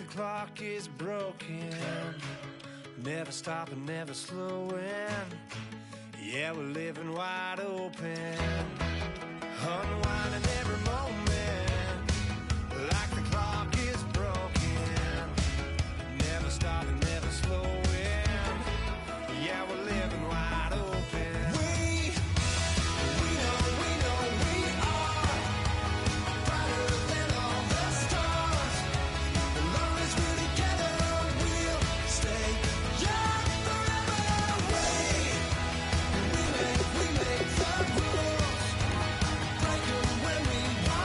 the clock is broken, never stopping, never slowing. Yeah, we're living wide open, unwinding every moment, like the clock is broken, never stopping, never slowing. Yeah, we're living wide open. We know we are brighter than all the stars. As long as we're together, we'll stay young forever. We make the rules, break them when we want.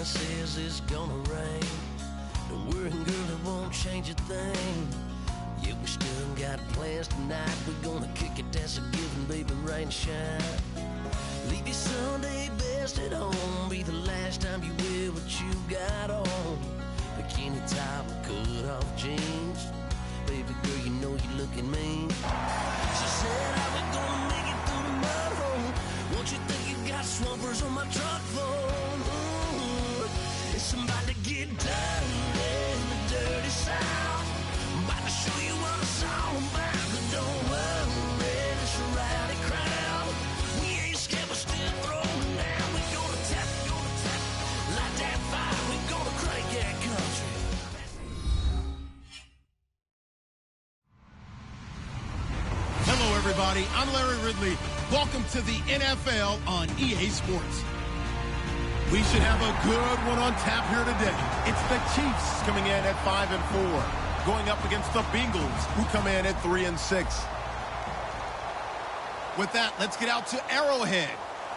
man says it's gonna rain. Don't worry, girl, it won't change a thing. Yeah, we still got plans tonight. We're gonna kick it, that's a given, baby, rain and shine. Leave your Sunday best at home. Be the last time you wear what you got on. Bikini top and cut off jeans. Baby girl, you know you're looking mean. She said, how we gonna make it through the mud hole? Won't you think you got swampers on my truck phone? Ooh, it's about to get done in the dirty South. I'm about to show you what it's all about. But don't worry, it's a rowdy crowd. We ain't scared, we're still throwing down. We gonna tap, light that fire. We gonna crank that country. Hello, everybody. I'm Larry Ridley. Welcome to the NFL on EA Sports. We should have a good one on tap here today. It's the Chiefs coming in at 5-4, going up against the Bengals, who come in at 3-6. With that, let's get out to Arrowhead.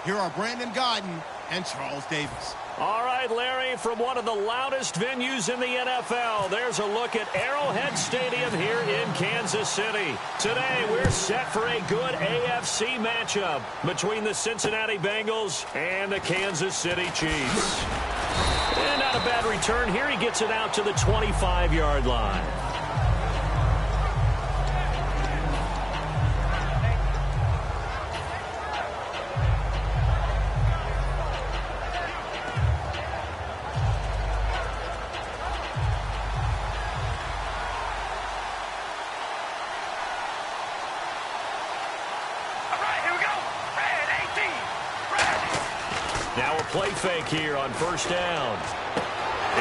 Here are Brandon Godden and Charles Davis. All right, Larry, from one of the loudest venues in the NFL, there's a look at Arrowhead Stadium here in Kansas City. Today, we're set for a good AFC matchup between the Cincinnati Bengals and the Kansas City Chiefs. And not a bad return here. He gets it out to the 25-yard line. Play fake here on first down.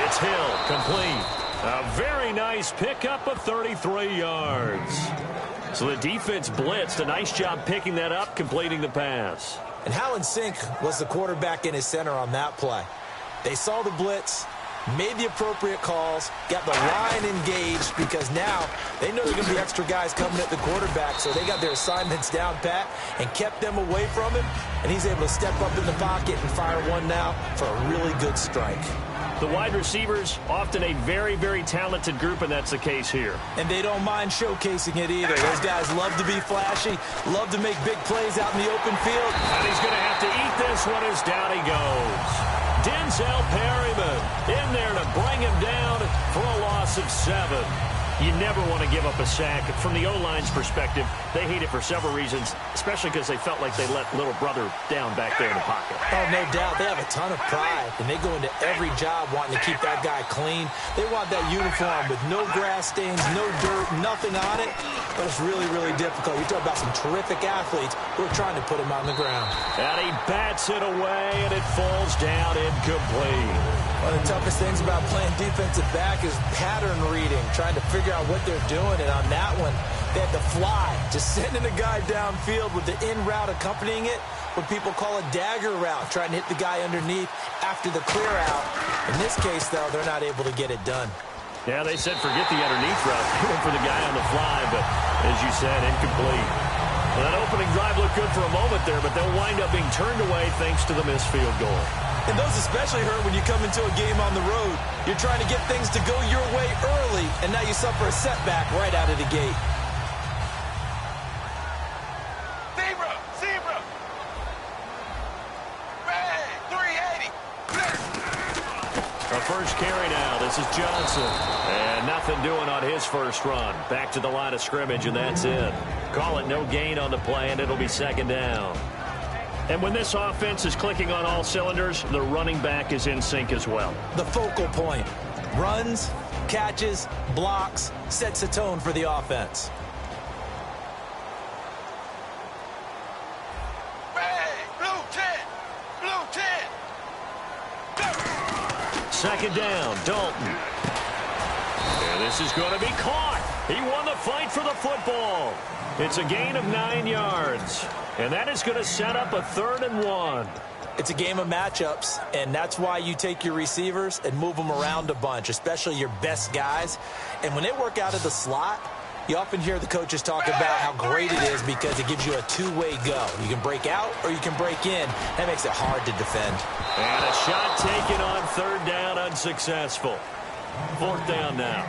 It's Hill, complete. A very nice pickup of 33 yards. So the defense blitzed. A nice job picking that up, completing the pass. And how in sync was the quarterback in his center on that play? They saw the blitz, made the appropriate calls, got the line engaged, because now they know there's going to be extra guys coming at the quarterback, so they got their assignments down pat and kept them away from him, and he's able to step up in the pocket and fire one now for a really good strike. The wide receivers, often a very, very talented group, and that's the case here. And they don't mind showcasing it either. Those guys love to be flashy, love to make big plays out in the open field. And he's going to have to eat this one as down he goes. Denzel Perryman in there to bring him down for a loss of 7. You never want to give up a sack. From the O-line's perspective, they hate it for several reasons, especially because they felt like they let little brother down back there in the pocket. Oh, no doubt. They have a ton of pride, and they go into every job wanting to keep that guy clean. They want that uniform with no grass stains, no dirt, nothing on it. But it's really, really difficult. You're talking about some terrific athletes who are trying to put him on the ground. And he bats it away, and it falls down incomplete. One of the toughest things about playing defensive back is pattern reading, trying to figure out what they're doing. And on that one, they had to fly, just sending a guy downfield with the in route accompanying it, what people call a dagger route, trying to hit the guy underneath after the clear out. In this case, though, they're not able to get it done. Yeah, they said forget the underneath route, going for the guy on the fly, but as you said, incomplete. Well, that opening drive looked good for a moment there, but they'll wind up being turned away thanks to the missed field goal. And those especially hurt when you come into a game on the road. You're trying to get things to go your way early, and now you suffer a setback right out of the gate. Zebra! Red, 380! A first carry now. This is Johnson. And nothing doing on his first run. Back to the line of scrimmage, and that's it. Call it no gain on the play, and it'll be second down. And when this offense is clicking on all cylinders, the running back is in sync as well. The focal point. Runs, catches, blocks, sets the tone for the offense. Blue 10! Second down, Dalton. And this is going to be caught. He won the fight for the football. It's a gain of 9 yards. And that is going to set up a 3rd and 1. It's a game of matchups, and that's why you take your receivers and move them around a bunch, especially your best guys. And when they work out of the slot, You often hear the coaches talk about how great it is because it gives you a two-way go. You can break out or you can break in. That makes it hard to defend. And a shot taken on third down, unsuccessful. Fourth down now.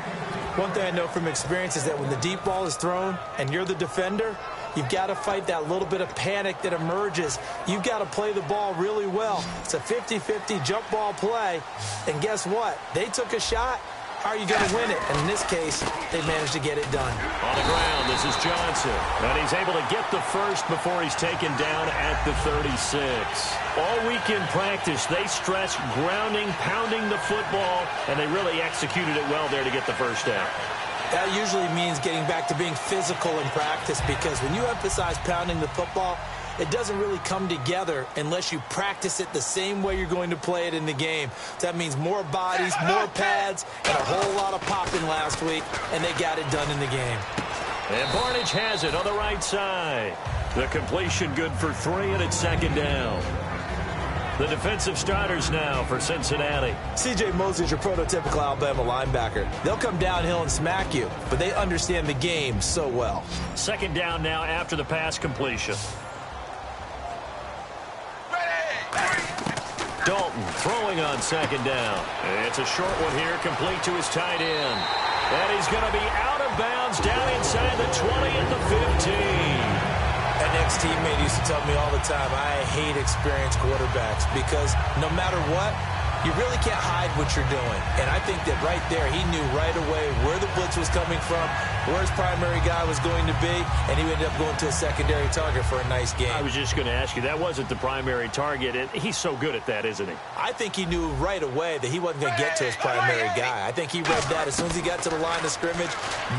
One thing I know from experience is that when the deep ball is thrown and you're the defender, you've got to fight that little bit of panic that emerges. You've got to play the ball really well. It's a 50-50 jump ball play. And guess what? They took a shot. How are you going to win it? And in this case, they managed to get it done. On the ground, this is Johnson. And he's able to get the first before he's taken down at the 36. All week in practice, they stressed grounding, pounding the football, and they really executed it well there to get the first down. That usually means getting back to being physical in practice, because when you emphasize pounding the football, it doesn't really come together unless you practice it the same way you're going to play it in the game. So that means more bodies, more pads, and a whole lot of popping last week, and they got it done in the game. And Barnidge has it on the right side. The completion good for 3, and it's second down. The defensive starters now for Cincinnati. C.J. Mosley's your prototypical Alabama linebacker. They'll come downhill and smack you, but they understand the game so well. Second down now after the pass completion. Dalton throwing on second down. It's a short one here, complete to his tight end. And he's going to be out of bounds down inside the 20 at the 15. An ex-teammate used to tell me all the time, I hate experienced quarterbacks because no matter what, you really can't hide what you're doing. And I think that right there, he knew right away where the blitz was coming from, where his primary guy was going to be, and he ended up going to a secondary target for a nice game. I was just going to ask you, that wasn't the primary target, and he's so good at that, isn't he? I think he knew right away that he wasn't going to get to his primary guy. I think he read that as soon as he got to the line of scrimmage,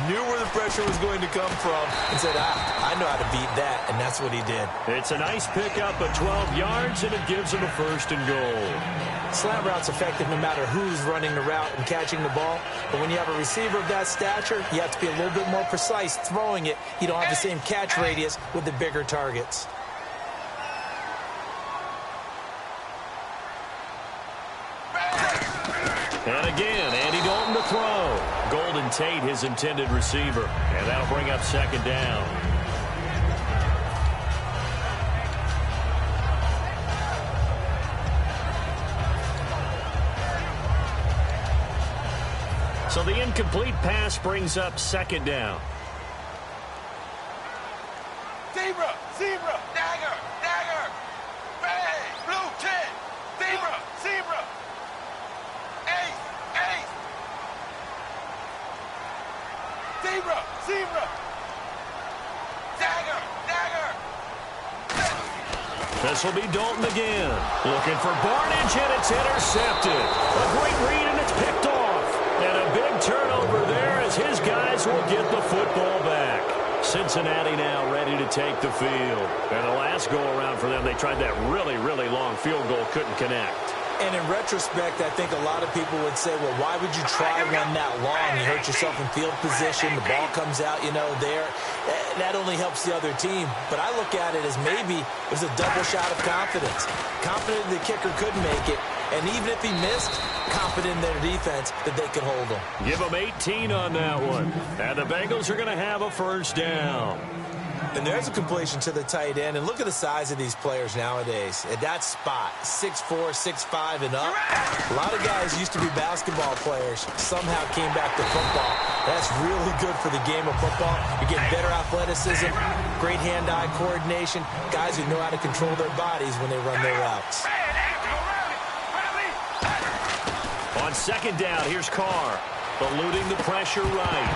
knew where the pressure was going to come from, and said, I know how to beat that, and that's what he did. It's a nice pickup of 12 yards, and it gives him a first and goal. Slant route's effective no matter who's running the route and catching the ball. But when you have a receiver of that stature, you have to be a little bit more precise throwing it. You don't have the same catch radius with the bigger targets. And again, Andy Dalton to throw. Golden Tate, his intended receiver. And that'll bring up second down. So the incomplete pass brings up second down. Zebra, zebra, dagger, dagger, red, blue, 10, zebra, zebra, ace, ace, zebra, zebra, dagger, dagger. This will be Dalton again. Looking for Barnidge, and it's intercepted. A great read, and it's picked off. And a big turnover there as his guys will get the football back. Cincinnati now ready to take the field. And the last go-around for them, they tried that really, really long field goal, couldn't connect. And in retrospect, I think a lot of people would say, well, why would you try one that long? You hurt yourself in field position. The ball comes out, there. That only helps the other team. But I look at it as maybe it was a double shot of confidence. Confident the kicker could make it. And even if he missed, confident in their defense that they could hold him. Give them 18 on that one. And the Bengals are going to have a first down. And there's a completion to the tight end. And look at the size of these players nowadays. At that spot, 6'4", 6'5", and up. A lot of guys used to be basketball players. Somehow came back to football. That's really good for the game of football. You get better athleticism, great hand-eye coordination, guys who know how to control their bodies when they run their routes. On second down, here's Carr, eluding the pressure right.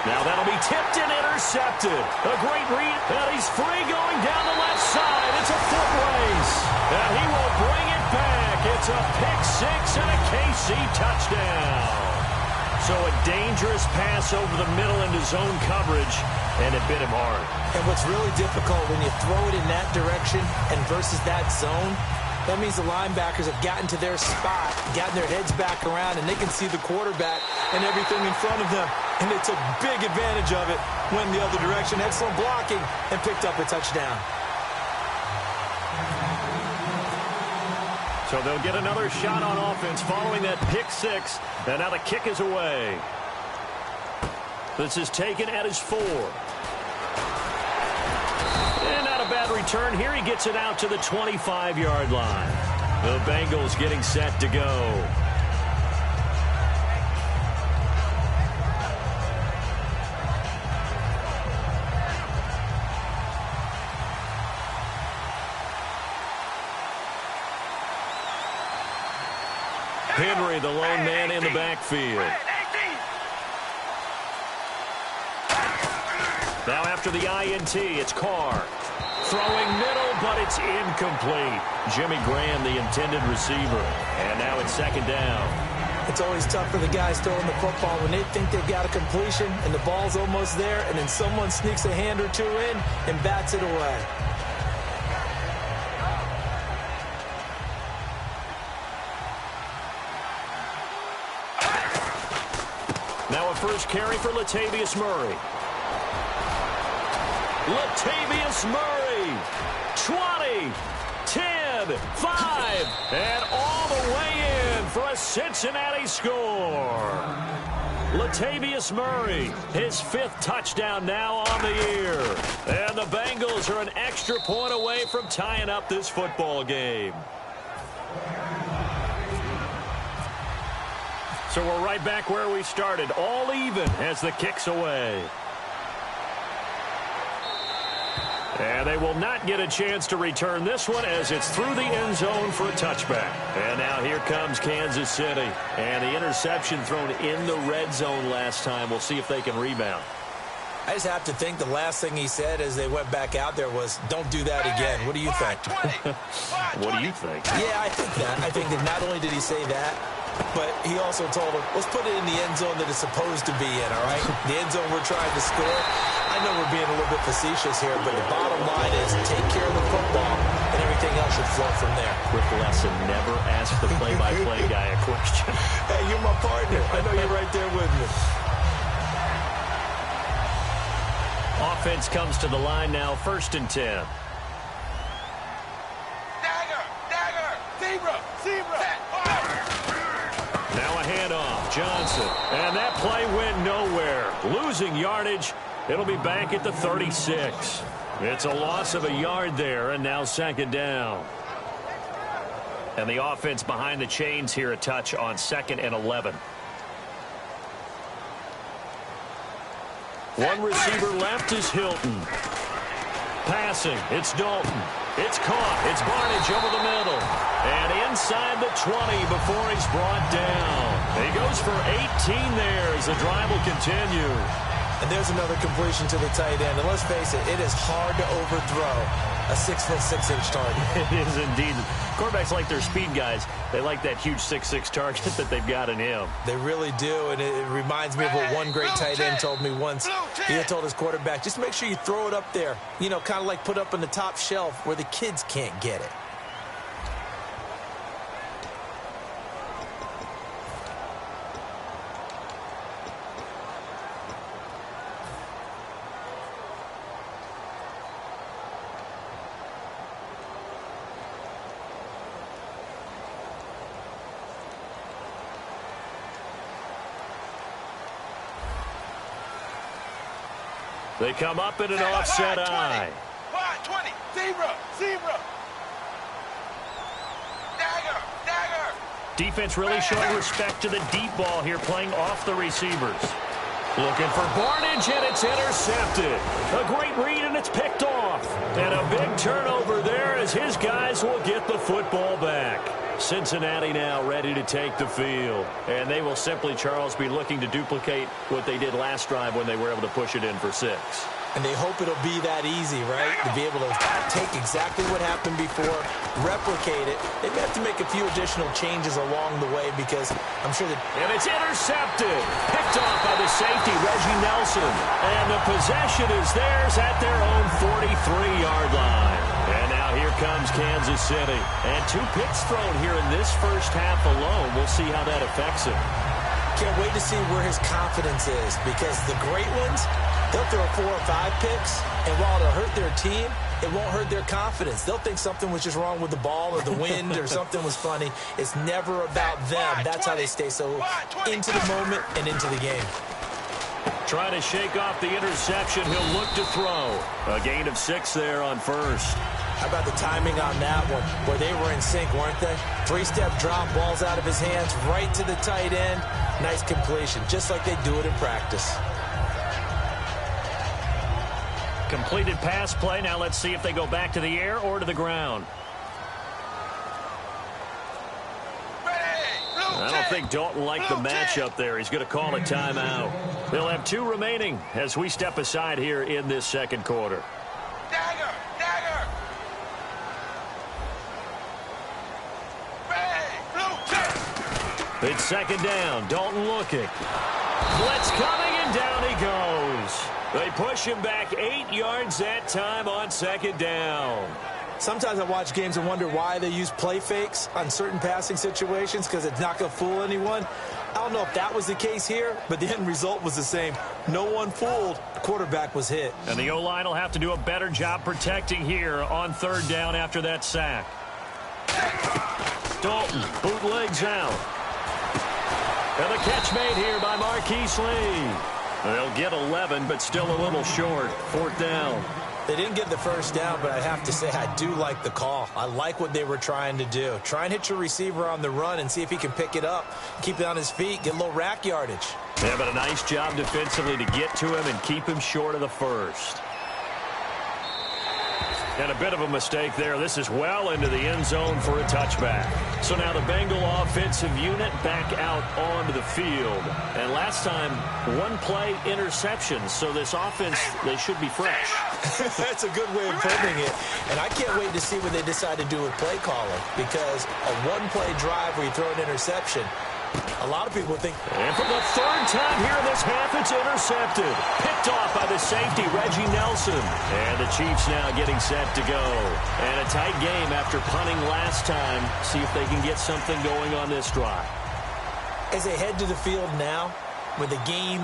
Now that'll be tipped and intercepted. A great read, and he's free going down the left side. It's a foot race, and he will bring it back. It's a pick-6 and a KC touchdown. So a dangerous pass over the middle into zone coverage, and it bit him hard. And what's really difficult when you throw it in that direction and versus that zone, that means the linebackers have gotten to their spot, gotten their heads back around, and they can see the quarterback and everything in front of them. And they took big advantage of it, went the other direction, excellent blocking, and picked up a touchdown. So they'll get another shot on offense following that pick-6, and now the kick is away. This is taken at his 4. And not a bad return here. He gets it out to the 25-yard line. The Bengals getting set to go. Henry, the lone man in the backfield. Now after the INT, it's Carr. Throwing middle, but it's incomplete. Jimmy Graham, the intended receiver. And now it's second down. It's always tough for the guys throwing the football when they think they've got a completion and the ball's almost there, and then someone sneaks a hand or two in and bats it away. Now a first carry for Latavius Murray. Latavius Murray, 20, 10, 5, and all the way in for a Cincinnati score. Latavius Murray, his 5th touchdown now on the year. And the Bengals are an extra point away from tying up this football game. So we're right back where we started, all even as the kick's away. And they will not get a chance to return this one as it's through the end zone for a touchback. And now here comes Kansas City. And the interception thrown in the red zone last time. We'll see if they can rebound. I just have to think the last thing he said as they went back out there was, don't do that again. What do you think? What do you think? Yeah, I think that. I think that not only did he say that, but he also told him, let's put it in the end zone that it's supposed to be in, all right? The end zone we're trying to score. I know we're being a little bit facetious here, but the bottom line is take care of the football, and everything else should flow from there. Quick lesson, never ask the play-by-play guy a question. Hey, you're my partner. I know you're right there with me. Offense comes to the line now, 1st and 10. Dagger, zebra. Now a handoff, Johnson. And that play went nowhere. Losing yardage. It'll be back at the 36. It's a loss of a yard there, and now second down. And the offense behind the chains here, a touch on 2nd and 11. One receiver left is Hilton. Passing, it's Dalton. It's caught. It's Barnidge over the middle. And inside the 20 before he's brought down. He goes for 18 there as the drive will continue. And there's another completion to the tight end. And let's face it, it is hard to overthrow a 6'6" target. It is indeed. Quarterbacks like their speed guys. They like that huge 6'6" target that they've got in him. They really do, and it reminds me of what one great tight end told me once. He had told his quarterback, just make sure you throw it up there. You know, kind of like put up on the top shelf where the kids can't get it. They come up in an offset eye. Wide 20. Zebra. Dagger. Defense really showing respect to the deep ball here, playing off the receivers. Looking for Barnidge, and it's intercepted. A great read, and it's picked off. And a big turnover there as his guys will get the football back. Cincinnati now ready to take the field. And they will simply, Charles, be looking to duplicate what they did last drive when they were able to push it in for 6. And they hope it'll be that easy, right? To be able to take exactly what happened before, replicate it. They may have to make a few additional changes along the way because I'm sure that... And it's intercepted. Picked off by the safety, Reggie Nelson. And the possession is theirs at their own 43-yard line. And now here comes Kansas City. And 2 picks thrown here in this first half alone. We'll see how that affects him. Can't wait to see where his confidence is because the great ones, they'll throw 4 or 5 picks, and while it'll hurt their team, it won't hurt their confidence. They'll think something was just wrong with the ball or the wind or something was funny. It's never about them. That's how they stay so into the moment and into the game. Trying to shake off the interception. He'll look to throw. A gain of 6 there on first. How about the timing on that one? Where they were in sync, weren't they? 3-step drop, balls out of his hands, right to the tight end. Nice completion, just like they do it in practice. Completed pass play. Now let's see if they go back to the air or to the ground. I don't think Dalton liked the matchup there. He's going to call a timeout. They'll have 2 remaining as we step aside here in this second quarter. Dagger! Dagger! It's second down. Dalton looking. Blitz coming, and down he goes. They push him back 8 yards that time on second down. Sometimes I watch games and wonder why they use play fakes on certain passing situations, because it's not going to fool anyone. I don't know if that was the case here, but the end result was the same. No one fooled. The quarterback was hit. And the O-line will have to do a better job protecting here on third down after that sack. Dalton bootlegs out. And the catch made here by Marquise Lee. They'll get 11, but still a little short. Fourth down. They didn't get the first down, but I have to say I do like the call. I like what they were trying to do. Try and hit your receiver on the run and see if he can pick it up, keep it on his feet, get a little rack yardage. Yeah, but a nice job defensively to get to him and keep him short of the first. And a bit of a mistake there. This is well into the end zone for a touchback. So now the Bengal offensive unit back out onto the field. And last time, 1-play interception. So this offense, they should be fresh. That's a good way of putting it. And I can't wait to see what they decide to do with play calling. Because a 1-play drive where you throw an interception, a lot of people think. And for the third time here in this half, it's intercepted. Picked off by the safety, Reggie Nelson. And the Chiefs now getting set to go. And a tight game after punting last time. See if they can get something going on this drive. As they head to the field now, with the game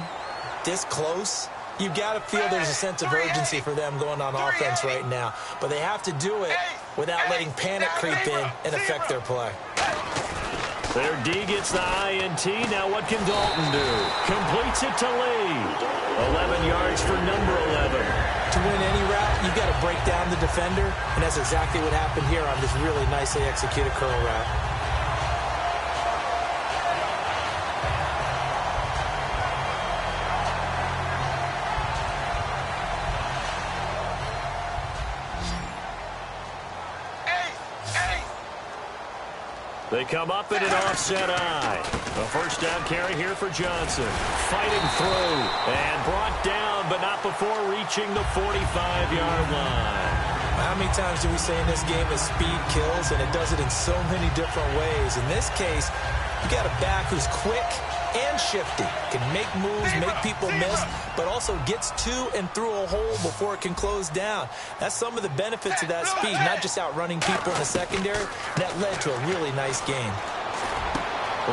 this close, you've got to feel there's a sense of urgency for them going on offense right now. But they have to do it without letting panic creep in and affect their play. Their D gets the INT. Now what can Dalton do? Completes it to Lee. 11 yards for number 11. To win any route, you've got to break down the defender, and that's exactly what happened here on this really nicely executed curl route. They come up in an offset eye. A first down carry here for Johnson. Fighting through and brought down, but not before reaching the 45-yard line. How many times do we say in this game that speed kills, and it does it in so many different ways? In this case, you got a back who's quick and shifty, can make moves, make people miss, but also gets to and through a hole before it can close down. That's some of the benefits of that speed, not just outrunning people in the secondary. That led to a really nice game.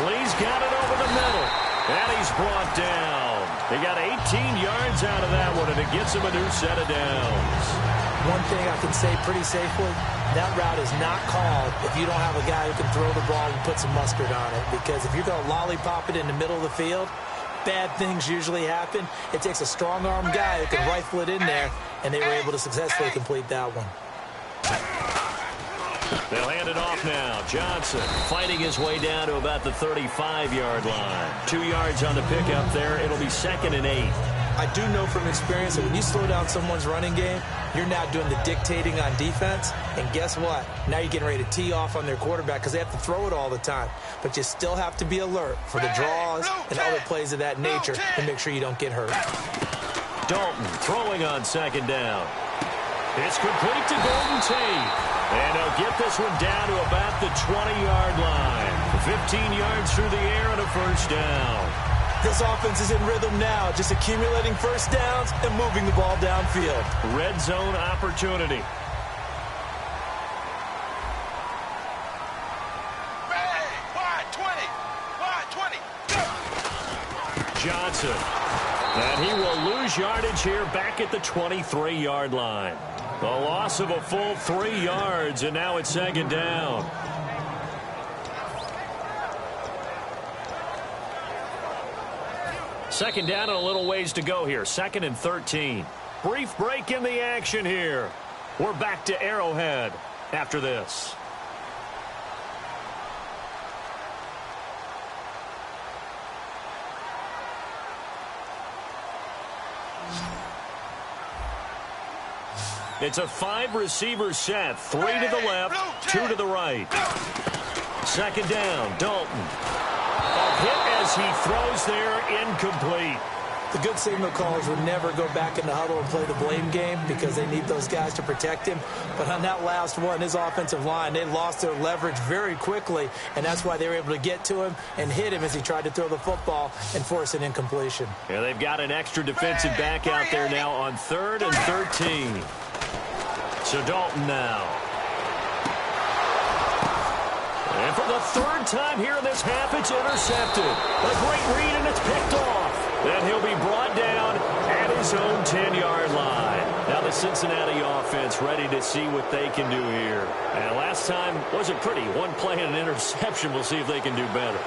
Lee's got it over the middle, and he's brought down. He got 18 yards out of that one, and it gets him a new set of downs. One thing I can say pretty safely, that route is not called if you don't have a guy who can throw the ball and put some mustard on it. Because if you're going to lollipop it in the middle of the field, bad things usually happen. It takes a strong-arm guy who can rifle it in there, and they were able to successfully complete that one. They'll hand it off now. Johnson fighting his way down to about the 35-yard line. 2 yards on the pickup there. It'll be 2nd and 8. I do know from experience that when you slow down someone's running game, you're now doing the dictating on defense. And guess what? Now you're getting ready to tee off on their quarterback because they have to throw it all the time. But you still have to be alert for the draws and other plays of that nature to make sure you don't get hurt. Dalton throwing on second down. It's complete to Golden Tate. And he'll get this one down to about the 20-yard line. 15 yards through the air and a first down. This offense is in rhythm now, just accumulating first downs and moving the ball downfield. Red zone opportunity. Wide 20. Johnson. And he will lose yardage here back at the 23-yard line. A loss of a full 3 yards, and now it's second down. Second down and a little ways to go here. 2nd and 13. Brief break in the action here. We're back to Arrowhead after this. It's a 5-receiver set. 3 to the left, 2 to the right. Second down, Dalton. A hit as he throws there, incomplete. The good signal callers would never go back in the huddle and play the blame game because they need those guys to protect him. But on that last one, his offensive line, they lost their leverage very quickly, and that's why they were able to get to him and hit him as he tried to throw the football and force an incompletion. Yeah, they've got an extra defensive back out there now on 3rd and 13. So Dalton now. And for the 3rd time here in this half, it's intercepted. A great read, and it's picked off. Then he'll be brought down at his own 10-yard line. Now the Cincinnati offense ready to see what they can do here. And last time wasn't pretty. One play and an interception. We'll see if they can do better.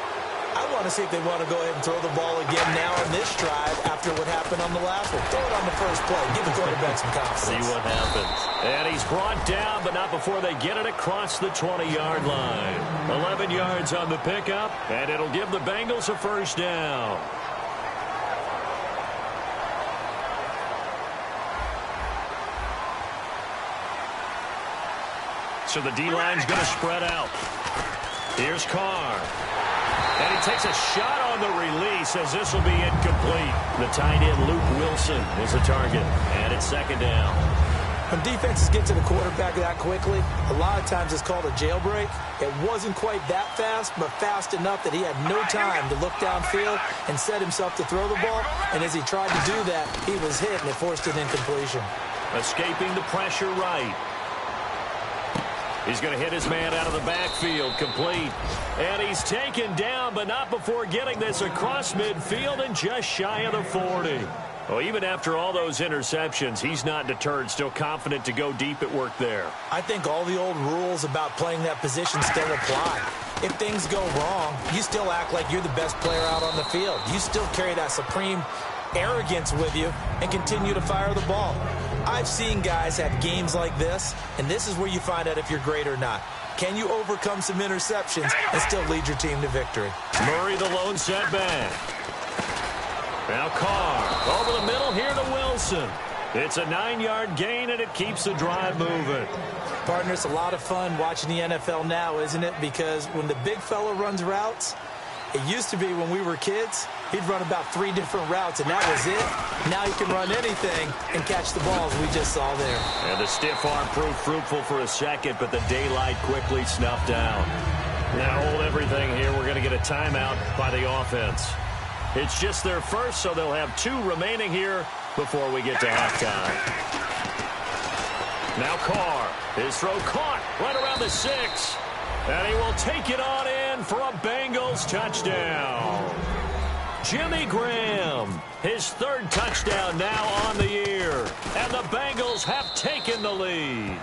I want to see if they want to go ahead and throw the ball again now on this drive after what happened on the last one. Throw it on the first play. Give the quarterback some confidence. See what happens. And he's brought down, but not before they get it across the 20-yard line. 11 yards on the pickup, and it'll give the Bengals a first down. So the D-line's going to spread out. Here's Carr. And he takes a shot on the release as this will be incomplete. The tight end, Luke Wilson, was the target. And it's 2nd down. When defenses get to the quarterback that quickly, a lot of times it's called a jailbreak. It wasn't quite that fast, but fast enough that he had no time to look downfield and set himself to throw the ball. And as he tried to do that, he was hit and it forced an incompletion. Escaping the pressure right. He's going to hit his man out of the backfield, complete. And he's taken down, but not before getting this across midfield and just shy of the 40. Well, even after all those interceptions, he's not deterred, still confident to go deep at work there. I think all the old rules about playing that position still apply. If things go wrong, you still act like you're the best player out on the field. You still carry that supreme arrogance with you and continue to fire the ball. I've seen guys have games like this, and this is where you find out if you're great or not. Can you overcome some interceptions and still lead your team to victory? Murray the lone setback. Now Carr over the middle here to Wilson. It's a 9-yard gain, and it keeps the drive moving. Partner, it's a lot of fun watching the NFL now, isn't it? Because when the big fella runs routes, it used to be when we were kids, he'd run about 3 different routes, and that was it. Now he can run anything and catch the balls we just saw there. And the stiff arm proved fruitful for a second, but the daylight quickly snuffed out. Now hold everything here. We're going to get a timeout by the offense. It's just their first, so they'll have 2 remaining here before we get to halftime. Now Carr, his throw caught right around the 6. And he will take it on in for a Bengals touchdown. Jimmy Graham, his 3rd touchdown now on the year. And the Bengals have taken the lead.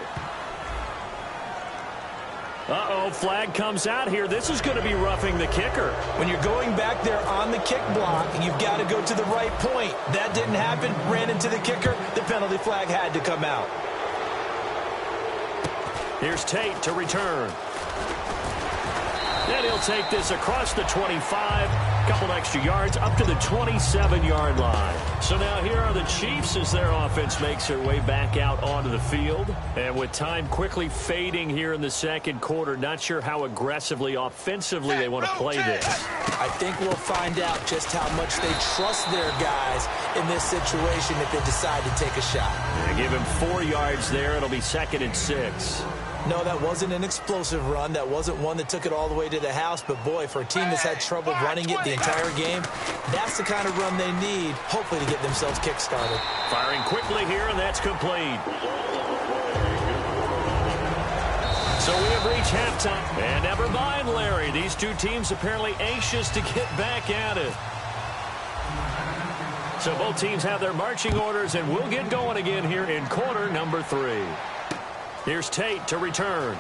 Uh-oh, flag comes out here. This is going to be roughing the kicker. When you're going back there on the kick block, you've got to go to the right point. That didn't happen, ran into the kicker. The penalty flag had to come out. Here's Tate to return. And he'll take this across the 25, a couple extra yards, up to the 27-yard line. So now here are the Chiefs as their offense makes their way back out onto the field. And with time quickly fading here in the second quarter, not sure how aggressively, offensively they want to play this. I think we'll find out just how much they trust their guys in this situation if they decide to take a shot. And give him 4 yards there. It'll be 2nd and 6. No, that wasn't an explosive run. That wasn't one that took it all the way to the house. But, boy, for a team that's had trouble running it the entire game, that's the kind of run they need, hopefully, to get themselves kick-started. Firing quickly here, and that's complete. So we have reached halftime. And never mind, Larry. These 2 teams apparently anxious to get back at it. So both teams have their marching orders, and we'll get going again here in quarter number 3. Here's Tate to return.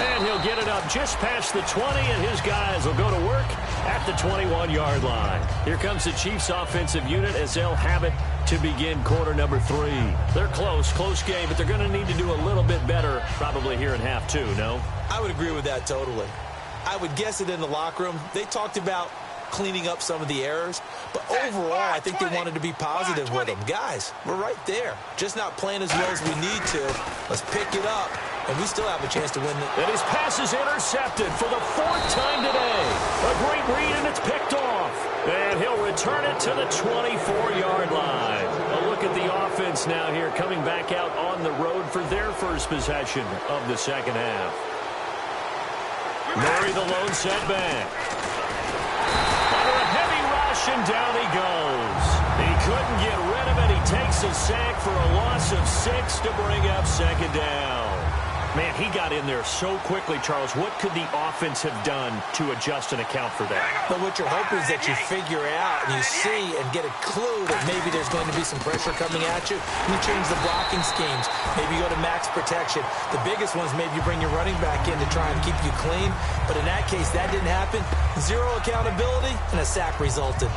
And he'll get it up just past the 20, and his guys will go to work at the 21-yard line. Here comes the Chiefs offensive unit as they'll have it to begin quarter number 3. They're close game, but they're going to need to do a little bit better probably here in half 2, no? I would agree with that totally. I would guess it in the locker room. They talked about cleaning up some of the errors, but overall, I think they wanted to be positive with them. Guys, we're right there. Just not playing as well as we need to. Let's pick it up, and we still have a chance to win. And his pass is intercepted for the 4th time today. A great read, and it's picked off. And he'll return it to the 24-yard line. A look at the offense now here, coming back out on the road for their first possession of the second half. Murray, the lone setback. Under a heavy rush, and down he goes. He couldn't get rid of it. He takes a sack for a loss of 6 to bring up second down. Man, he got in there so quickly, Charles. What could the offense have done to adjust and account for that? But what you're hoping is that you figure out and you see and get a clue that maybe there's going to be some pressure coming at you. You change the blocking schemes. Maybe you go to max protection. The biggest one is maybe you bring your running back in to try and keep you clean. But in that case, that didn't happen. 0 accountability, and a sack resulted.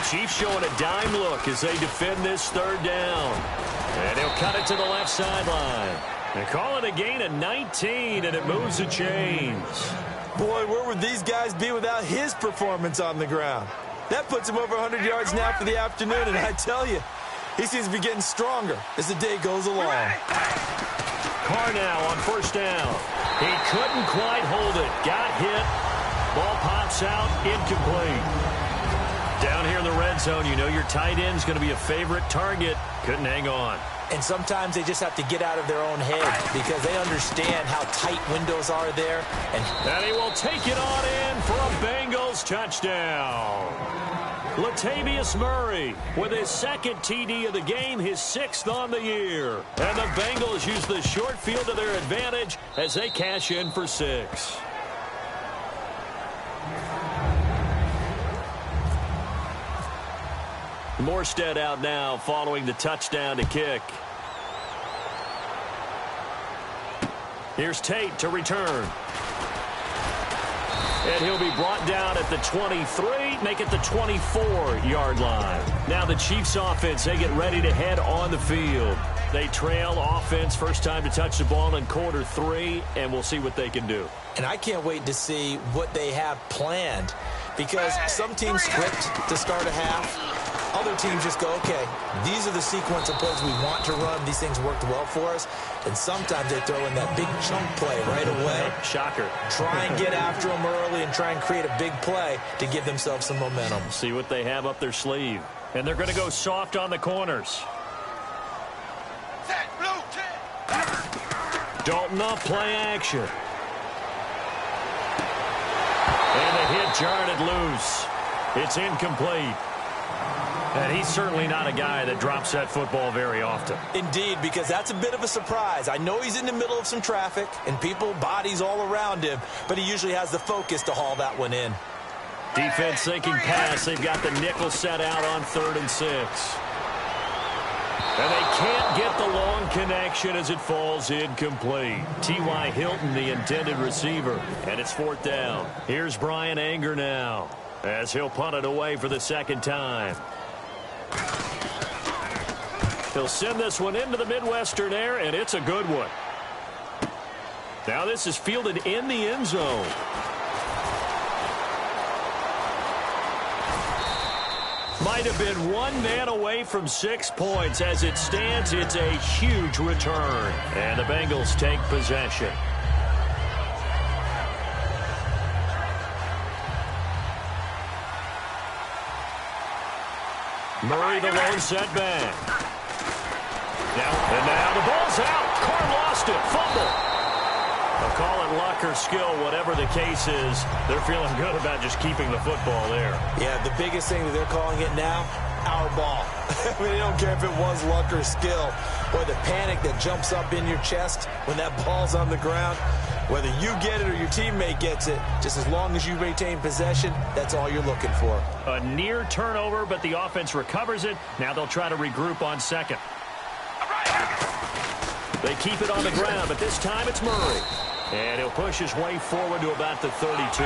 Chiefs showing a dime look as they defend this 3rd down. And he'll cut it to the left sideline. They call it a gain of 19, and it moves the chains. Boy, where would these guys be without his performance on the ground? That puts him over 100 yards now for the afternoon, and I tell you, he seems to be getting stronger as the day goes along. Carr now on 1st down. He couldn't quite hold it. Got hit. Ball pops out, incomplete. Down here in the red zone, you know your tight end's going to be a favorite target. Couldn't hang on. And sometimes they just have to get out of their own head because they understand how tight windows are there. And he will take it on in for a Bengals touchdown. Latavius Murray with his 2nd TD of the game, his 6th on the year. And the Bengals use the short field to their advantage as they cash in for 6. Morstead out now following the touchdown to kick. Here's Tate to return. And he'll be brought down at the 23, make it the 24-yard line. Now the Chiefs offense, they get ready to head on the field. They trail offense, first time to touch the ball in quarter 3, and we'll see what they can do. And I can't wait to see what they have planned because some teams script to start a half. Other teams just go, okay, these are the sequence of plays we want to run. These things worked well for us. And sometimes they throw in that big chunk play right away. Shocker. Try and get after them early and try and create a big play to give themselves some momentum. See what they have up their sleeve. And they're going to go soft on the corners. Set, blue, 10. Dalton off play action. And the hit jarred it loose. It's incomplete. And he's certainly not a guy that drops that football very often. Indeed, because that's a bit of a surprise. I know he's in the middle of some traffic and people, bodies all around him, but he usually has the focus to haul that one in. Defense thinking pass. They've got the nickel set out on 3rd and 6. And they can't get the long connection as it falls incomplete. T.Y. Hilton, the intended receiver, and it's 4th down. Here's Brian Anger now as he'll punt it away for the 2nd time. He'll send this one into the Midwestern air, and it's a good one. Now this is fielded in the end zone. Might have been one man away from 6 points. As it stands, it's a huge return. And the Bengals take possession. Murray, the lone setback. Now the ball's out. Carr lost it. Fumble. They'll call it luck or skill, whatever the case is. They're feeling good about just keeping the football there. Yeah, the biggest thing that they're calling it now, our ball. I mean, they don't care if it was luck or skill. Or the panic that jumps up in your chest when that ball's on the ground. Whether you get it or your teammate gets it, just as long as you retain possession, that's all you're looking for. A near turnover, but the offense recovers it. Now they'll try to regroup on second. They keep it on the ground, but this time it's Murray. And he'll push his way forward to about the 32.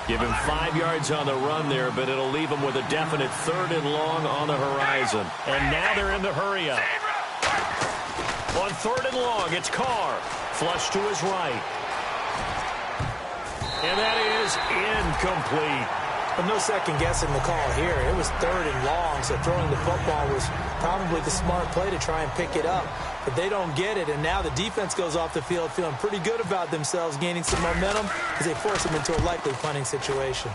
Give him 5 yards on the run there, but it'll leave him with a definite 3rd and long on the horizon. And now they're in the hurry-up. On 3rd and long, it's Carr. Flush to his right. And that is incomplete. But no second guessing the call here. It was 3rd and long, so throwing the football was probably the smart play to try and pick it up. But they don't get it, and now the defense goes off the field feeling pretty good about themselves, gaining some momentum as they force them into a likely punting situation.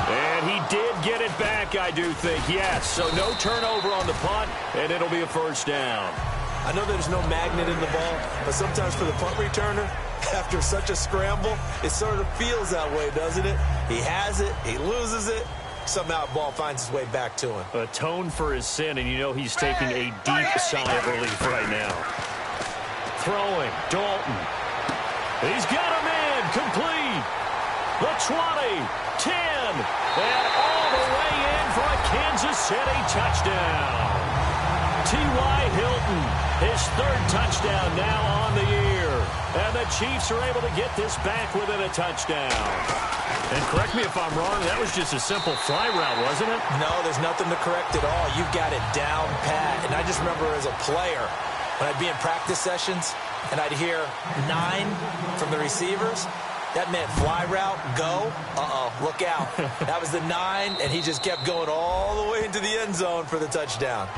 And he did get it back, I do think, yes. So no turnover on the punt, and it'll be a 1st down. I know there's no magnet in the ball, but sometimes for the punt returner, after such a scramble, it sort of feels that way, doesn't it? He has it, he loses it, somehow the ball finds its way back to him. Atone for his sin, and you know he's taking a deep sigh of relief right now. Throwing, Dalton. He's got him in, complete. The 20, 10, and all the way in for a Kansas City touchdown. T.Y. Hilton, his 3rd touchdown now on the year. And the Chiefs are able to get this back within a touchdown. And correct me if I'm wrong, that was just a simple fly route, wasn't it? No, there's nothing to correct at all. You've got it down pat. And I just remember as a player, when I'd be in practice sessions and I'd hear 9 from the receivers, that meant fly route, go, look out. That was the 9, and he just kept going all the way into the end zone for the touchdown.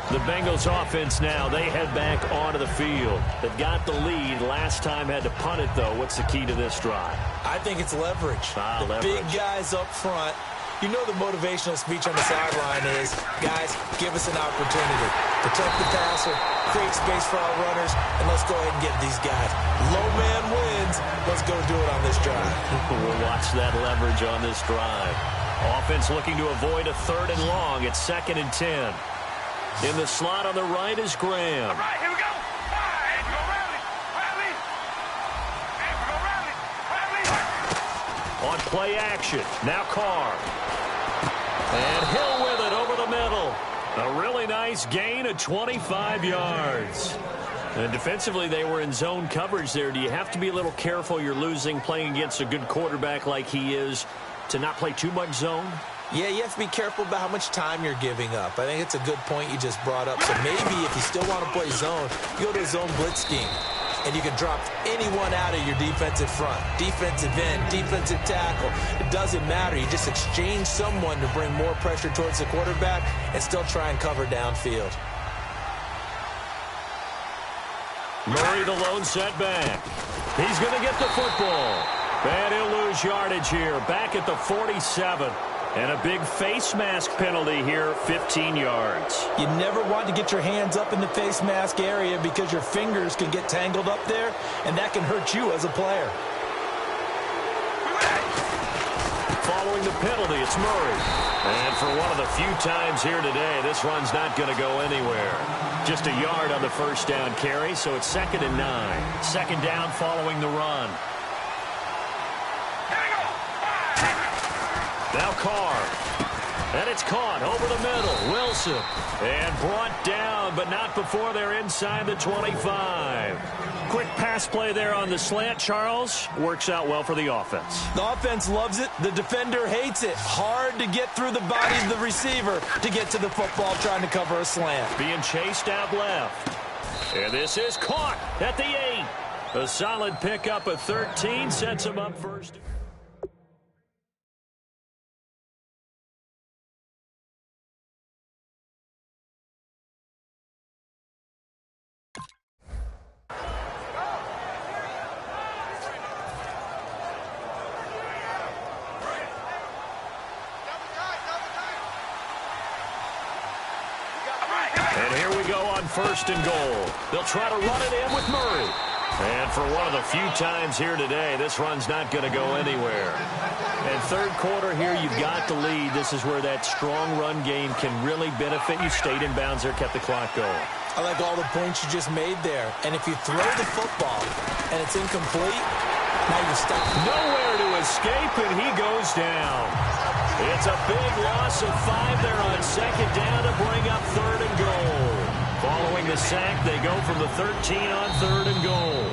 The Bengals offense now, they head back onto the field. They've got the lead. Last time had to punt it, though. What's the key to this drive? I think it's leverage. The big guys up front. You know the motivational speech on the sideline is, guys, give us an opportunity. Protect the passer, create space for our runners, and let's go ahead and get these guys. Low man wins. Let's go do it on this drive. We'll watch that leverage on this drive. Offense looking to avoid a 3rd and long. It's 2nd and 10. In the slot on the right is Graham. All right, here we go. And go rally. Rally. On play action. Now Carr. And Hill with it over the middle. A really nice gain of 25 yards. And defensively, they were in zone coverage there. Do you have to be a little careful? You're losing playing against a good quarterback like he is to not play too much zone? Yeah, you have to be careful about how much time you're giving up. I think it's a good point you just brought up. So maybe if you still want to play zone, you go to a zone blitz scheme. And you can drop anyone out of your defensive front. Defensive end, defensive tackle. It doesn't matter. You just exchange someone to bring more pressure towards the quarterback and still try and cover downfield. Murray the lone setback. He's going to get the football. And he'll lose yardage here. Back at the 47. And a big face mask penalty here, 15 yards. You never want to get your hands up in the face mask area because your fingers can get tangled up there, and that can hurt you as a player. Following the penalty, it's Murray. And for one of the few times here today, this run's not going to go anywhere. Just a yard on the 1st down carry, so it's 2nd and 9. 2nd down following the run. Now Carr. And it's caught over the middle. Wilson. And brought down, but not before they're inside the 25. Quick pass play there on the slant, Charles. Works out well for the offense. The offense loves it. The defender hates it. Hard to get through the body of the receiver to get to the football trying to cover a slant. Being chased out left. And this is caught at the 8. A solid pickup of 13 sets him up first. And here we go on 1st and goal. They'll try to run it in with Murray. And for one of the few times here today, this run's not going to go anywhere. And 3rd quarter here, you've got the lead. This is where that strong run game can really benefit you. Stayed in bounds there, kept the clock going. I like all the points you just made there. And if you throw the football and it's incomplete, now you're stuck. Nowhere to escape, and he goes down. It's a big loss of 5 there on second down to bring up 3rd and goal. Following the sack, they go from the 13 on 3rd and goal.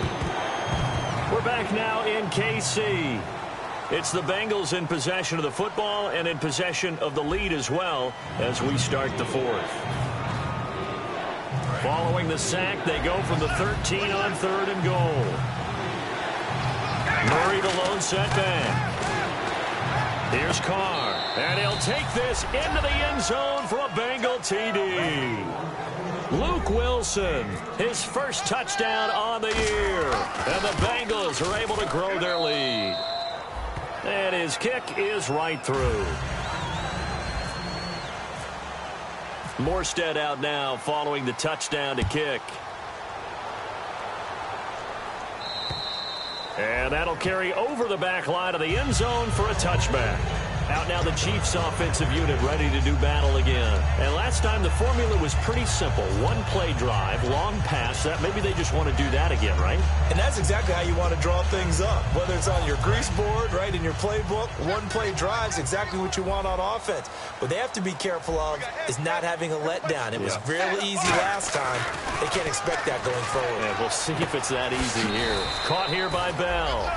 We're back now in KC. It's the Bengals in possession of the football and in possession of the lead as well as we start the 4th. Following the sack, they go from the 13 on 3rd and goal. Murray the lone setback. Here's Carr, and he'll take this into the end zone for a Bengal TD. Luke Wilson, his first touchdown on the year, and the Bengals are able to grow their lead. And his kick is right through. Morstead out now following the touchdown to kick. And that'll carry over the back line of the end zone for a touchback. Out now the Chiefs offensive unit ready to do battle again. And last time the formula was pretty simple. One play drive, long pass. That maybe they just want to do that again, right? And that's exactly how you want to draw things up. Whether it's on your grease board, right, in your playbook, one play drive's exactly what you want on offense. What they have to be careful of is not having a letdown. It was really easy last time. They can't expect that going forward. Yeah, we'll see if it's that easy here. Caught here by Bell.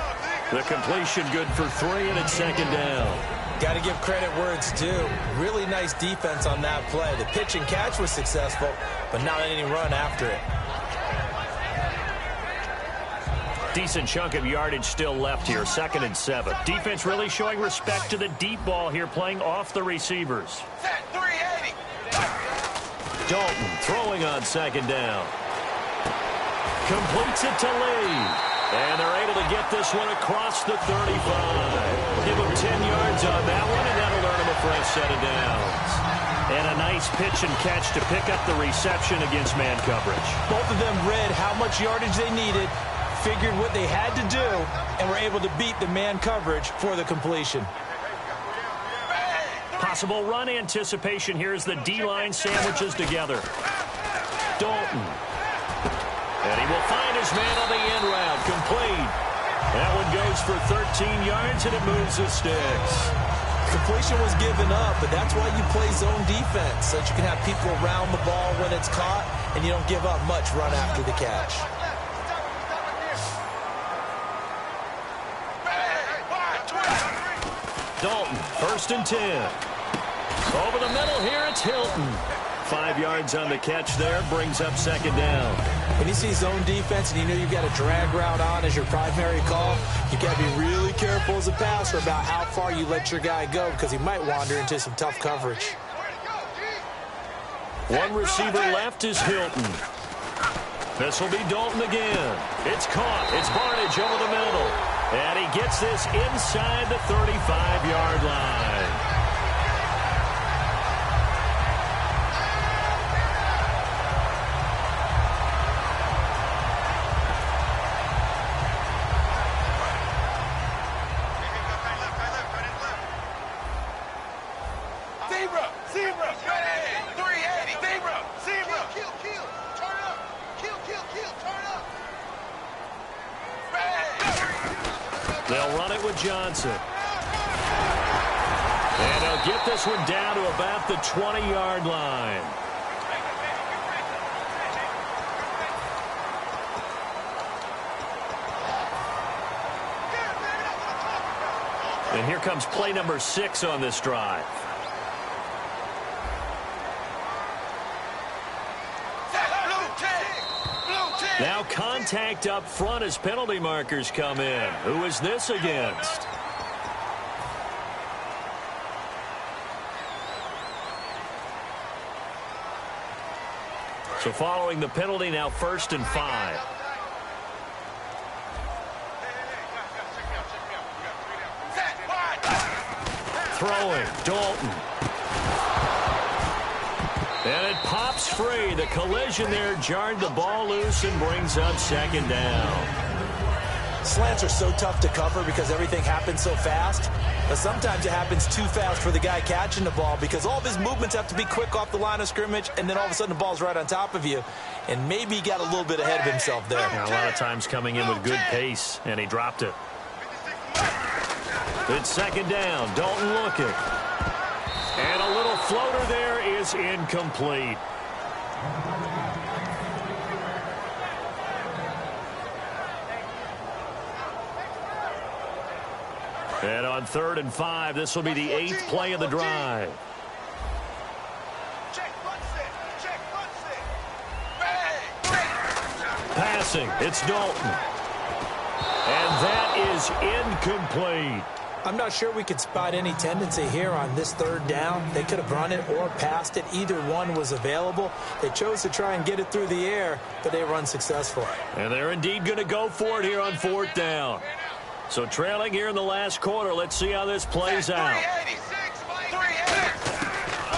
The completion good for 3, and it's second down. Got to give credit where it's due. Really nice defense on that play. The pitch and catch was successful, but not any run after it. Decent chunk of yardage still left here. 2nd and 7. Defense really showing respect to the deep ball here, playing off the receivers. Set 380. Dalton throwing on second down. Completes it to Lee. And they're able to get this one across the 35. Give them 10 yards on that one, and that'll earn them a fresh set of downs. And a nice pitch and catch to pick up the reception against man coverage. Both of them read how much yardage they needed, figured what they had to do, and were able to beat the man coverage for the completion. Possible run anticipation here as the D-line sandwiches together. Dalton. And he will find his man on the end route. Complete. That one goes for 13 yards, and it moves the sticks. Completion was given up, but that's why you play zone defense, so that you can have people around the ball when it's caught, and you don't give up much run after the catch. Dalton, 1st and 10. Over the middle here, it's Hilton. 5 yards on the catch there, brings up second down. When you see zone defense and you know you've got a drag route on as your primary call, you got to be really careful as a passer about how far you let your guy go because he might wander into some tough coverage. One receiver left is Hilton. This will be Dalton again. It's caught. It's Barnage over the middle. And he gets this inside the 35-yard line. They'll run it with Johnson. And they'll get this one down to about the 20-yard line. And here comes play number 6 on this drive. Now contact up front as penalty markers come in. Who is this against? So following the penalty, now 1st and 5. Throwing, Dalton. And it pops free. The collision there jarred the ball loose and brings up second down. Slants are so tough to cover because everything happens so fast. But sometimes it happens too fast for the guy catching the ball because all of his movements have to be quick off the line of scrimmage, and then all of a sudden the ball's right on top of you. And maybe he got a little bit ahead of himself there. Yeah, a lot of times coming in with good pace, and he dropped it. It's second down. Dalton looking. And a little floater there is incomplete. And on 3rd and 5, this will be the 8th play of the drive. Passing, it's Dalton. And that is incomplete. I'm not sure we could spot any tendency here on this 3rd down. They could have run it or passed it. Either one was available. They chose to try and get it through the air, but they were unsuccessful. And they're indeed going to go for it here on 4th down. So trailing here in the last quarter. Let's see how this plays out.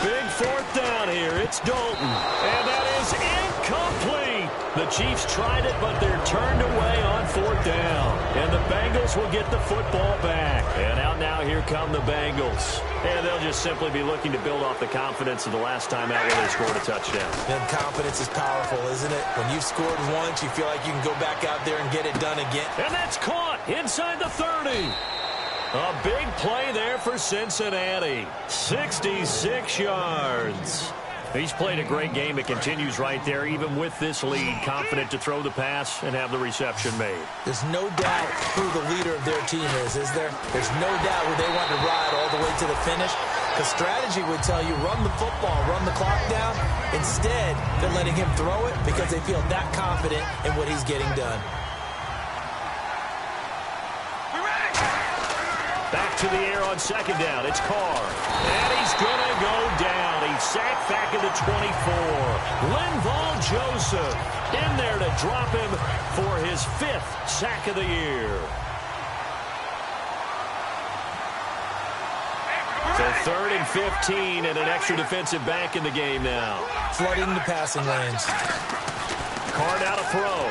Big 4th down here. It's Dalton. And that is incomplete. The Chiefs tried it, but they're turned away on 4th down. And the Bengals will get the football back. And out now, here come the Bengals. And they'll just simply be looking to build off the confidence of the last time out where they scored a touchdown. And confidence is powerful, isn't it? When you've scored once, you feel like you can go back out there and get it done again. And that's caught inside the 30. A big play there for Cincinnati. 66 yards. He's played a great game. It continues right there, even with this lead. Confident to throw the pass and have the reception made. There's no doubt who the leader of their team is there? There's no doubt who they want to ride all the way to the finish. Because strategy would tell you, run the football, run the clock down. Instead, they're letting him throw it because they feel that confident in what he's getting done. Back to the air on 2nd down. It's Carr. And he's going to go down. He's sacked back at the 24. Linval Joseph in there to drop him for his 5th sack of the year. So 3rd and 15 and an extra defensive back in the game now. Flooding the passing lanes. Carr out to throw.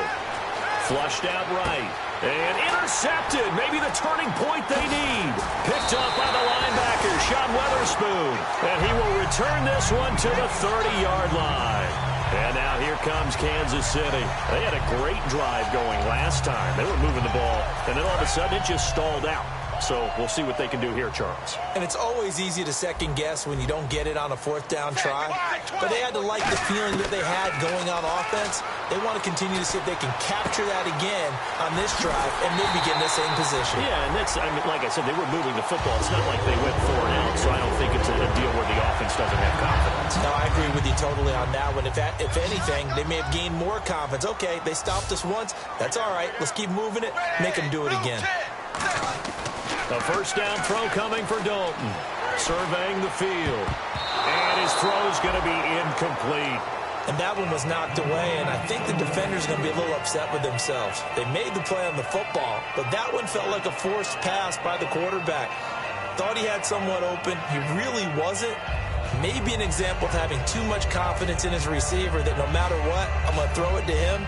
Flushed out right. And intercepted. Maybe the turning point they need. Picked up by the linebacker, Sean Weatherspoon. And he will return this one to the 30-yard line. And now here comes Kansas City. They had a great drive going last time. They were moving the ball. And then all of a sudden it just stalled out. So we'll see what they can do here, Charles. And it's always easy to second guess when you don't get it on a 4th down try. But they had to like the feeling that they had going on offense. They want to continue to see if they can capture that again on this drive and maybe get in the same position. Yeah, and that's, I mean, like I said, they were moving the football. It's not like they went 4 and out, so I don't think it's a deal where the offense doesn't have confidence. No, I agree with you totally on that one. If anything, they may have gained more confidence. Okay, they stopped us once. That's all right. Let's keep moving it. Make them do it again. A 1st down throw coming for Dalton. Surveying the field. And his throw is going to be incomplete. And that one was knocked away, and I think the defender's going to be a little upset with themselves. They made the play on the football, but that one felt like a forced pass by the quarterback. Thought he had someone open. He really wasn't. Maybe an example of having too much confidence in his receiver that no matter what, I'm going to throw it to him.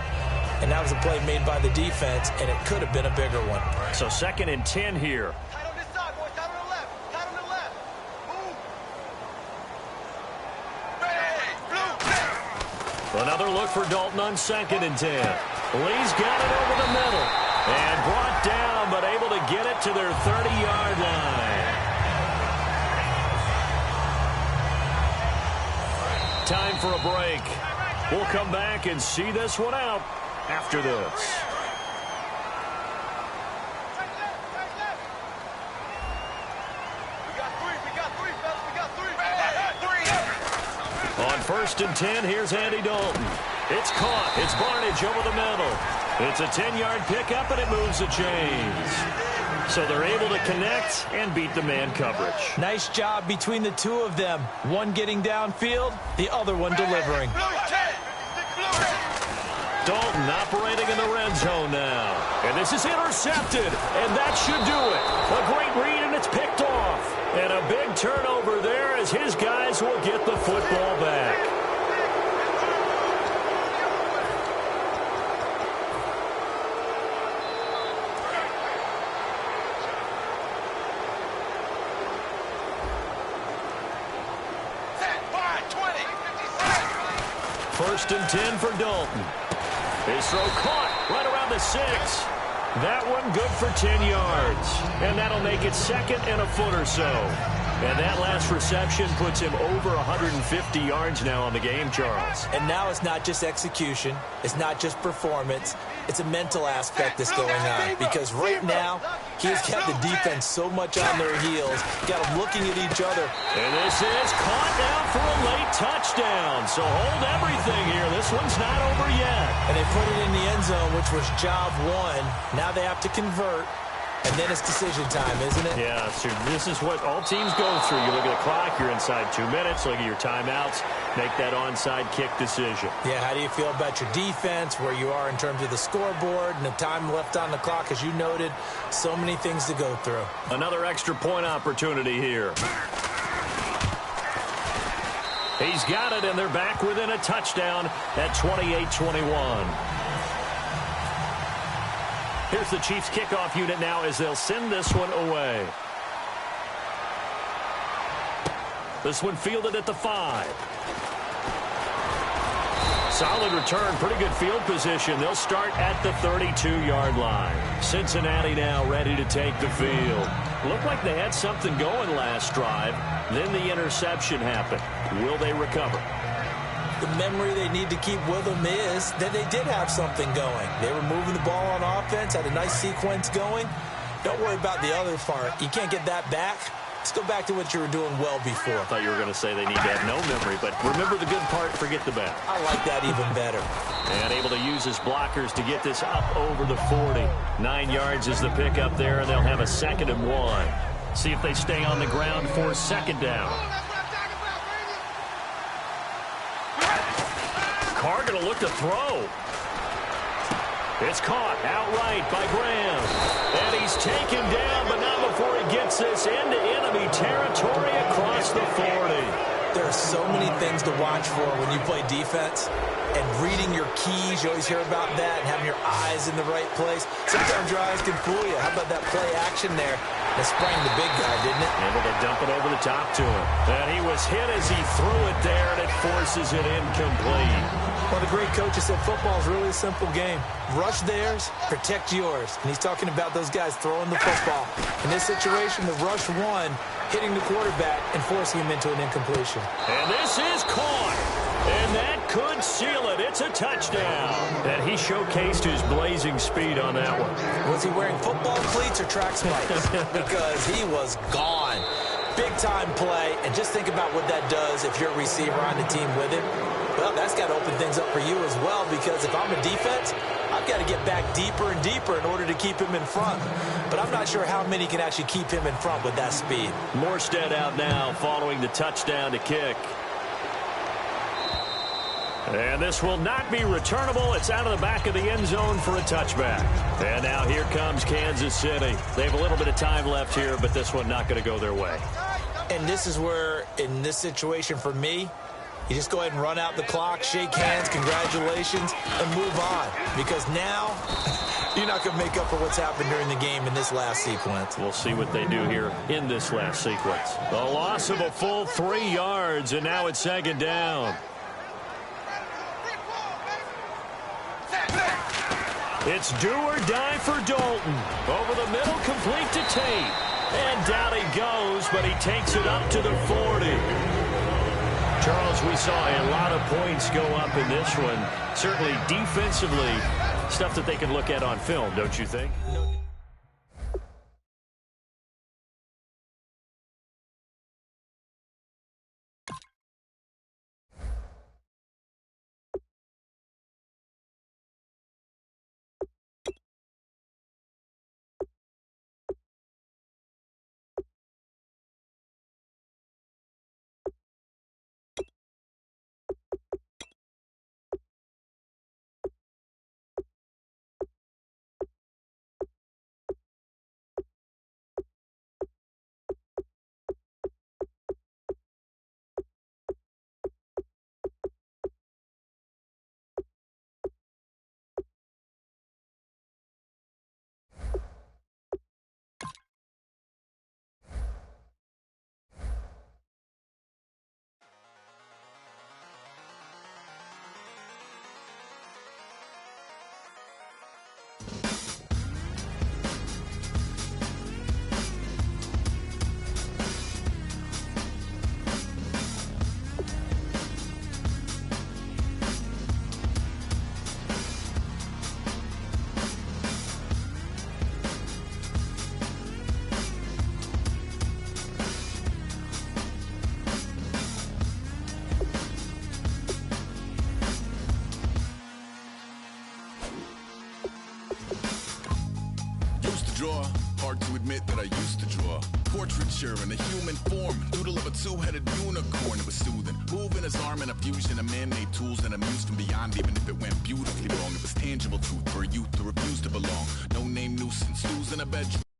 And that was a play made by the defense, and it could have been a bigger one. So 2nd and 10 here. Tight on this side, boys. Tight on the left. Tight on the left. Move. Another look for Dalton on 2nd and 10. Lee's got it over the middle. And brought down, but able to get it to their 30-yard line. Time for a break. We'll come back and see this one out after this. On 1st and 10, here's Andy Dalton. It's caught. It's Barnage over the middle. It's a 10-yard pickup, and it moves the chains. So they're able to connect and beat the man coverage. Nice job between the two of them. One getting downfield, the other one delivering. Dalton operating in the red zone now. And this is intercepted, and that should do it. A great read, and it's picked off. And a big turnover there as his guys will get the football back. First and 10 for Dalton. His throw caught right around the 6. That one good for 10 yards. And that'll make it second and a foot or so. And that last reception puts him over 150 yards now on the game, Charles. And now it's not just execution. It's not just performance. It's a mental aspect that's going on. Because right now, he's got the defense so much on their heels. Got them looking at each other. And this is caught now for a late touchdown. So hold everything here. This one's not over yet. And they put it in the end zone, which was job one. Now they have to convert. And then it's decision time, isn't it? Yeah, so this is what all teams go through. You look at the clock, you're inside 2 minutes, look at your timeouts, make that onside kick decision. Yeah, how do you feel about your defense, where you are in terms of the scoreboard, and the time left on the clock, as you noted, so many things to go through. Another extra point opportunity here. He's got it, and they're back within a touchdown at 28-21. Here's the Chiefs kickoff unit now as they'll send this one away. This one fielded at the 5. Solid return, pretty good field position. They'll start at the 32-yard line. Cincinnati now ready to take the field. Looked like they had something going last drive. Then the interception happened. Will they recover? The memory they need to keep with them is that they did have something going. They were moving the ball on offense, had a nice sequence going. Don't worry about the other part. You can't get that back. Let's go back to what you were doing well before. I thought you were going to say they need to have no memory, but remember the good part, forget the bad. I like that even better. And able to use his blockers to get this up over the 40. 9 yards is the pickup there, and they'll have a 2nd and 1. See if they stay on the ground for 2nd down. Carr going to look to throw. It's caught outright by Graham. And he's taken down, but not before he gets this into enemy territory across the 40. There are so many things to watch for when you play defense. And reading your keys, you always hear about that, and having your eyes in the right place. Sometimes your eyes can fool you. How about that play action there? That sprang the big guy, didn't it? Able to dump it over the top to him. And he was hit as he threw it there, and it forces it incomplete. Well, the great coach has said football is really a simple game. Rush theirs, protect yours. And he's talking about those guys throwing the football. In this situation, the rush one, hitting the quarterback and forcing him into an incompletion. And this is caught. And that could seal it. It's a touchdown. And he showcased his blazing speed on that one. Was he wearing football cleats or track spikes? Because he was gone. Big-time play. And just think about what that does if you're a receiver on the team with him. Well, that's got to open things up for you as well, because if I'm a defense, I've got to get back deeper and deeper in order to keep him in front. But I'm not sure how many can actually keep him in front with that speed. Morstead out now following the touchdown to kick. And this will not be returnable. It's out of the back of the end zone for a touchback. And now here comes Kansas City. They have a little bit of time left here, but this one not going to go their way. And this is where, in this situation for me, you just go ahead and run out the clock, shake hands, congratulations, and move on. Because now, you're not going to make up for what's happened during the game in this last sequence. We'll see what they do here in this last sequence. A loss of a full 3 yards, and now it's 2nd down. It's do or die for Dalton. Over the middle, complete to Tate. And down he goes, but he takes it up to the 40. Charles, we saw a lot of points go up in this one. Certainly defensively, stuff that they can look at on film, don't you think? draw. Hard to admit that I used to draw. Portraiture in a human form. Doodle of a two-headed unicorn. It was soothing. Moving his arm in a fusion of man-made tools and a muse from beyond. Even if it went beautifully wrong, it was tangible truth for a youth to refuse to belong. No name nuisance. Losing a bedroom.